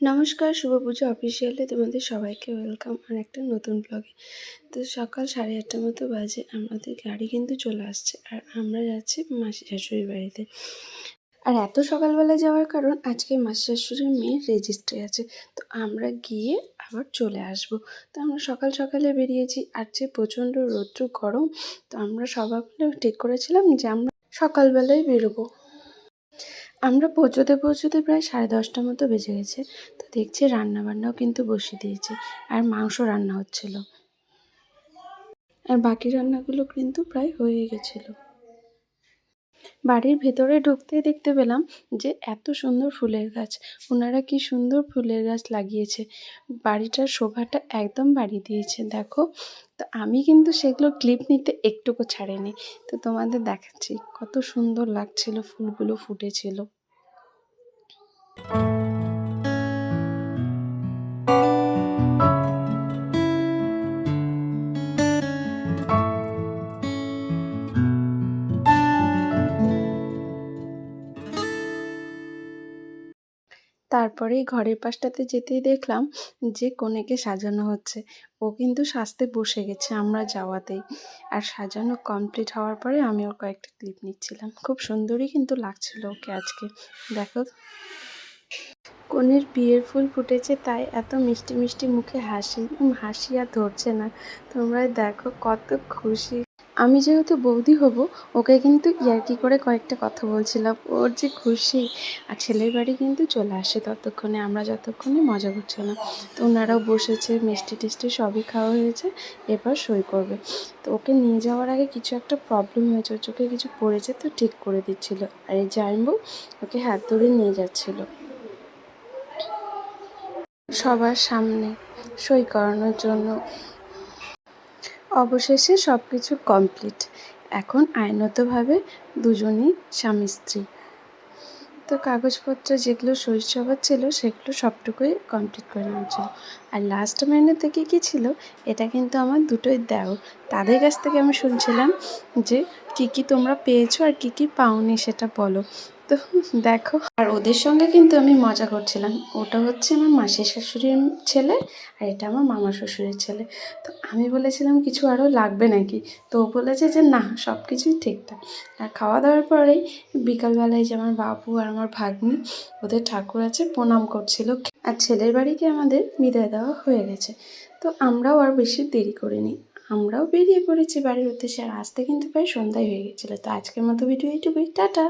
নমস্কার, শুভ পুজো অফিসিয়ালে তোমাদের সবাইকে ওয়েলকাম আর একটা নতুন ব্লগে। তো সকাল 8:30টার মতো বাজে, আমাদের গাড়ি কিন্তু চলে আসছে আর আমরা যাচ্ছি মাসি শাশুড়ির বাড়িতে। আর এত সকালবেলা যাওয়ার কারণ আজকে মাসি শাশুড়ির মেয়ের রেজিস্ট্রি আছে, তো আমরা গিয়ে আবার চলে আসব। তো আমরা সকাল সকালে বেরিয়েছি, আর যে প্রচণ্ড রৌদ্র গরম, তো আমরা সবাই মিলে ঠিক করেছিলাম যে আমরা সকালবেলায় বেরোবো। আমরা পৌঁছতে প্রায় 10:30টার মতো বেজে গেছে। তো দেখছি রান্নাবান্নাও কিন্তু বসিয়ে দিয়েছে, আর মাংস রান্না হচ্ছিল, আর বাকি রান্নাগুলো কিন্তু প্রায় হয়ে গেছিলো। বাড়ির ভেতরে ঢুকতেই দেখতে পেলাম যে এত সুন্দর ফুলের গাছ, ওনারা কি সুন্দর ফুলের গাছ লাগিয়েছে, বাড়িটার শোভাটা একদম বাড়িয়ে দিয়েছে। দেখো, তো আমি কিন্তু সেগুলো ক্লিপ নিতে একটুকু ছাড়িনি, তো তোমাদের দেখাচ্ছি কত সুন্দর লাগছিল, ফুলগুলো ফুটেছিল। তারপরেই ঘরের পাশটাতে যেতেই দেখলাম যে কনেকে সাজানো হচ্ছে। ও কিন্তু সাজতে বসে গেছে আমরা যাওয়াতেই। আর সাজানো কমপ্লিট হওয়ার পরে আমি ওর কয়েকটা ক্লিপ নিচ্ছিলাম। খুব সুন্দরই কিন্তু লাগছিল ওকে আজকে। দেখো, কনের বিয়ের ফুল ফুটেছে, তাই এত মিষ্টি মিষ্টি মুখে হাসি, হাসি আর ধরছে না। তোমরা দেখো কত খুশি। আমি যেহেতু বৌদি হব, ওকে কিন্তু ইয়ার্কি করে কয়েকটা কথা বলছিলাম, ওর যে খুশি। আর ছেলের বাড়ি কিন্তু চলে আসে ততক্ষণে, আমরা যতক্ষণে মজা করছিলাম। তো ওনারাও বসেছে, মিষ্টি টিষ্টি সবই খাওয়া হয়েছে, এবার সই করবে। তো ওকে নিয়ে যাওয়ার আগে কিছু একটা প্রবলেম হয়েছে, ওর চোখে কিছু পড়েছে, তো ঠিক করে দিচ্ছিল। আর এই জামাইবাবু ওকে হাত ধরে নিয়ে যাচ্ছিল সবার সামনে সই করানোর জন্য। অবশেষে সব কিছু কমপ্লিট। এখন আইনতভাবে দুজনই স্বামী স্ত্রী। তো কাগজপত্র যেগুলো সই সবার ছিল সেগুলো সবটুকুই কমপ্লিট করে নেওয়া ছিল। আর লাস্ট মাইনেতে কী ছিল, এটা কিন্তু আমার দুটোই দেওর, তাদের কাছ থেকে আমি শুনছিলাম যে কী তোমরা পেয়েছো আর কী পাওনি সেটা বলো। তো দেখো, আর ওদের সঙ্গে কিন্তু আমি মজা করছিলাম। ওটা হচ্ছে আমার মাসির শাশুড়ির ছেলে, আর এটা আমার মামা শ্বশুরের ছেলে। তো আমি বলেছিলাম কিছু আরও লাগবে নাকি, তো ও বলেছে যে না, সব কিছুই ঠিকঠাক। আর খাওয়া দাওয়ার পরেই বিকালবেলায় যে আমার বাবু আর আমার ভাগ্নি, ওদের ঠাকুর আছে, প্রণাম করছিল। আর ছেলের বাড়িকে আমাদের বিদায় দেওয়া হয়ে গেছে। তো আমরাও আর বেশি দেরি করিনি, আমরাও বেরিয়ে পড়েছি বাড়ির উদ্দেশ্যে। আর আসতে কিন্তু প্রায় সন্ধ্যায় হয়ে গেছিলো। তো আজকের মতো ভিডিও এইটুকুই, টাটা।